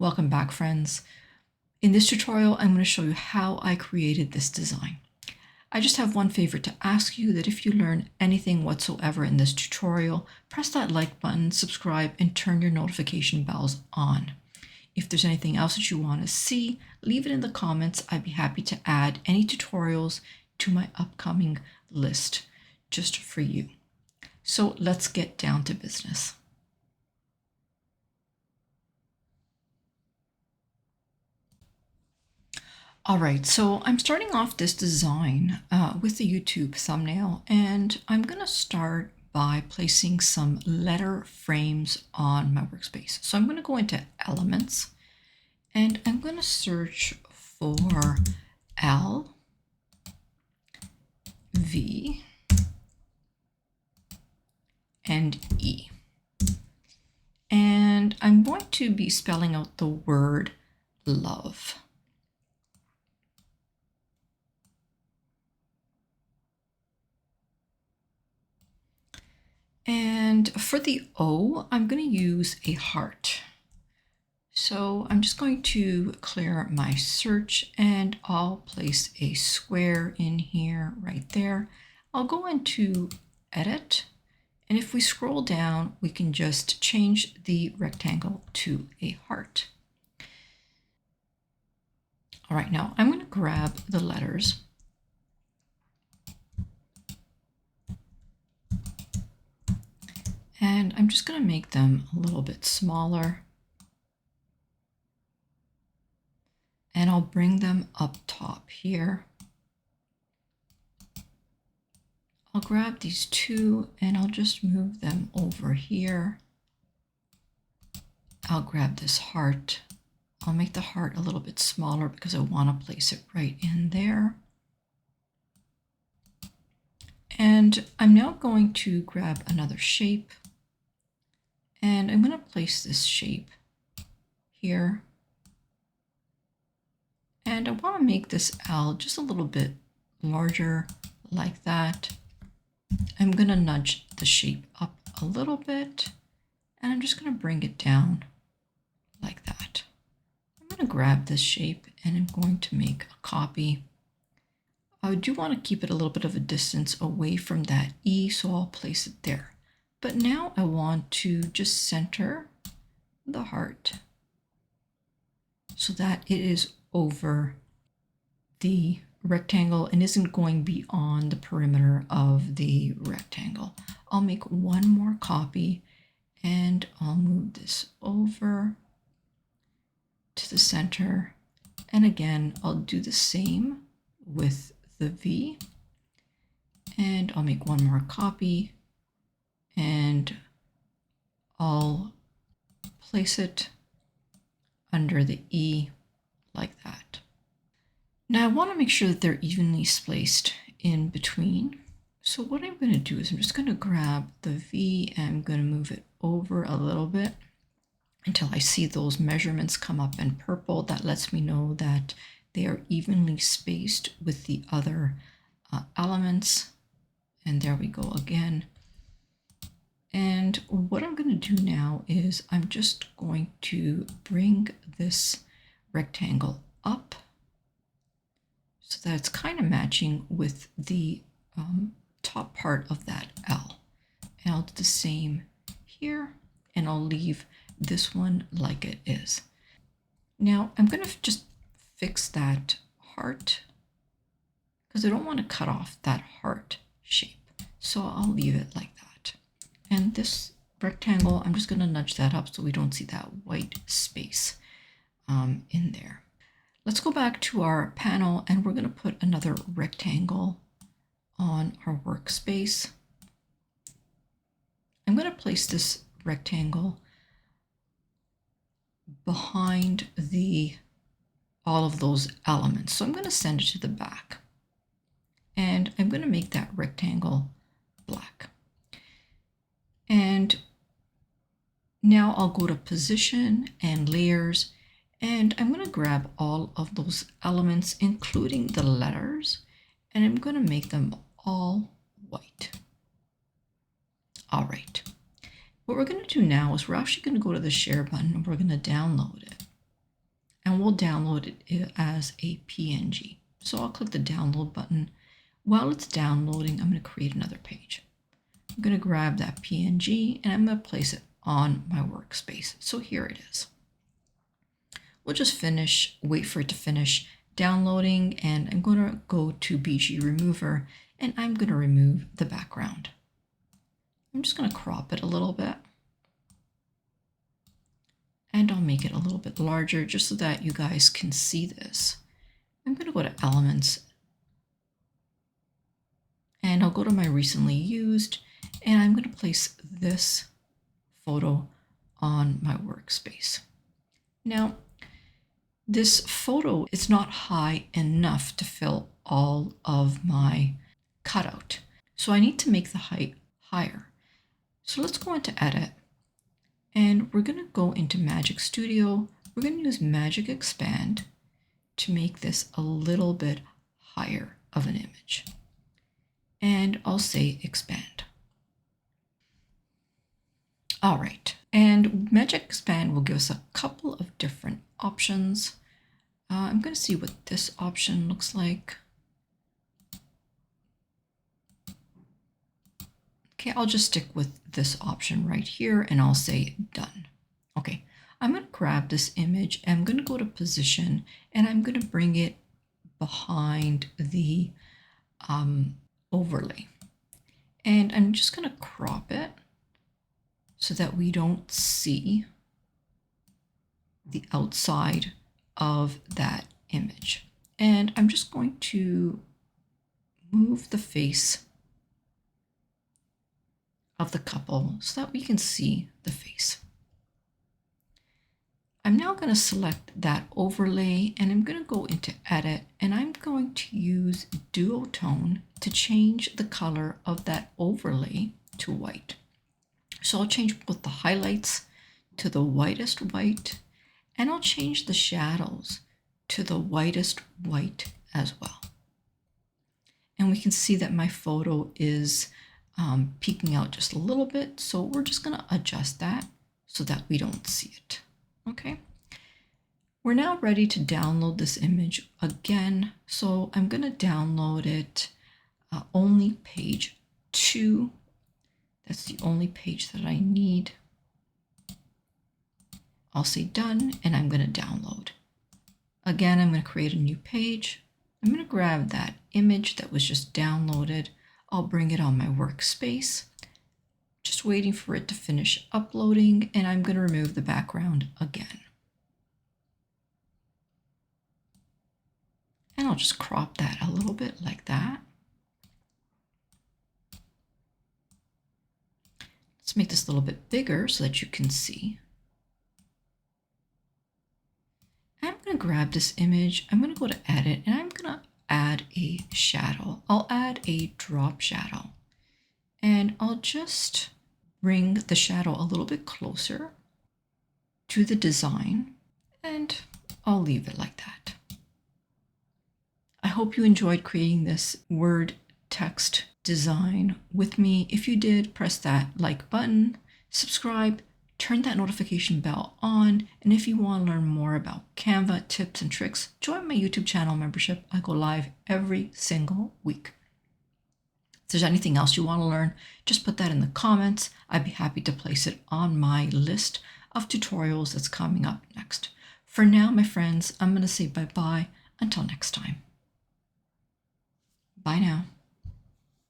Welcome back, friends. In this tutorial, I'm going to show you how I created this design. I just have one favor to ask you, that if you learn anything whatsoever in this tutorial, press that like button, subscribe, and turn your notification bells on. If there's anything else that you want to see, leave it in the comments. I'd be happy to add any tutorials to my upcoming list just for you. So let's get down to business. All right, so I'm starting off this design with the YouTube thumbnail, and I'm going to start by placing some letter frames on my workspace. So I'm going to go into Elements, and I'm going to search for L, V, and E. And I'm going to be spelling out the word love. And for the O, I'm going to use a heart. So I'm just going to clear my search, and I'll place a square in here right there. I'll go into Edit, and if we scroll down, we can just change the rectangle to a heart. All right, now I'm going to grab the letters. And I'm just going to make them a little bit smaller. And I'll bring them up top here. I'll grab these two and I'll just move them over here. I'll grab this heart. I'll make the heart a little bit smaller because I want to place it right in there. And I'm now going to grab another shape, and I'm going to place this shape here. And I want to make this L just a little bit larger, like that. I'm going to nudge the shape up a little bit, and I'm just going to bring it down like that. I'm going to grab this shape, and I'm going to make a copy. I do want to keep it a little bit of a distance away from that E, so I'll place it there. But now I want to just center the heart so that it is over the rectangle and isn't going beyond the perimeter of the rectangle. I'll make one more copy, and I'll move this over to the center. And again, I'll do the same with the V, and I'll make one more copy, and I'll place it under the E like that. Now I want to make sure that they're evenly spaced in between. So what I'm going to do is I'm just going to grab the V and I'm going to move it over a little bit until I see those measurements come up in purple. That lets me know that they are evenly spaced with the other elements. And there we go again. And what I'm going to do now is I'm just going to bring this rectangle up so that it's kind of matching with the top part of that L. And I'll do the same here, and I'll leave this one like it is. Now I'm going to just fix that heart because I don't want to cut off that heart shape. So I'll leave it like that. And this rectangle, I'm just going to nudge that up so we don't see that white space in there. Let's go back to our panel, and we're going to put another rectangle on our workspace. I'm going to place this rectangle behind all of those elements. So I'm going to send it to the back, and I'm going to make that rectangle black. And now I'll go to Position and Layers, and I'm going to grab all of those elements, including the letters, and I'm going to make them all white. All right. What we're going to do now is we're actually going to go to the Share button, and we're going to download it. and we'll download it as a PNG. So I'll click the download button. While it's downloading, I'm going to create another page. I'm going to grab that PNG and I'm going to place it on my workspace. So here it is. We'll just wait for it to finish downloading, and I'm going to go to BG Remover and I'm going to remove the background. I'm just going to crop it a little bit. And I'll make it a little bit larger just so that you guys can see this. I'm going to go to Elements and I'll go to my recently used, and I'm going to place this photo on my workspace. Now, this photo is not high enough to fill all of my cutout. So I need to make the height higher. So let's go into Edit, and we're going to go into Magic Studio. We're going to use Magic Expand to make this a little bit higher of an image. And I'll say Expand. All right, and Magic Expand will give us a couple of different options. I'm going to see what this option looks like. Okay, I'll just stick with this option right here and I'll say done. Okay, I'm going to grab this image and I'm going to go to position and I'm going to bring it behind the overlay. And I'm just going to crop it so that we don't see the outside of that image. And I'm just going to move the face of the couple so that we can see the face. I'm now going to select that overlay and I'm going to go into Edit and I'm going to use Duotone to change the color of that overlay to white. So I'll change both the highlights to the whitest white, and I'll change the shadows to the whitest white as well. And we can see that my photo is peeking out just a little bit. So we're just going to adjust that so that we don't see it. Okay. We're now ready to download this image again. So I'm going to download it only page 2. That's the only page that I need. I'll say done and I'm going to download. Again, I'm going to create a new page. I'm going to grab that image that was just downloaded. I'll bring it on my workspace. Just waiting for it to finish uploading, and I'm going to remove the background again. And I'll just crop that a little bit like that. Let's make this a little bit bigger so that you can see. I'm going to grab this image. I'm going to go to Edit and I'm going to add a shadow. I'll add a drop shadow and I'll just bring the shadow a little bit closer to the design and I'll leave it like that. I hope you enjoyed creating this word text design with me. If you did, press that like button, subscribe, turn that notification bell on, and if you want to learn more about Canva tips and tricks, join my YouTube channel membership. I go live every single week. If there's anything else you want to learn, just put that in the comments. I'd be happy to place it on my list of tutorials that's coming up next. For now, my friends, I'm going to say bye-bye until next time. Bye now.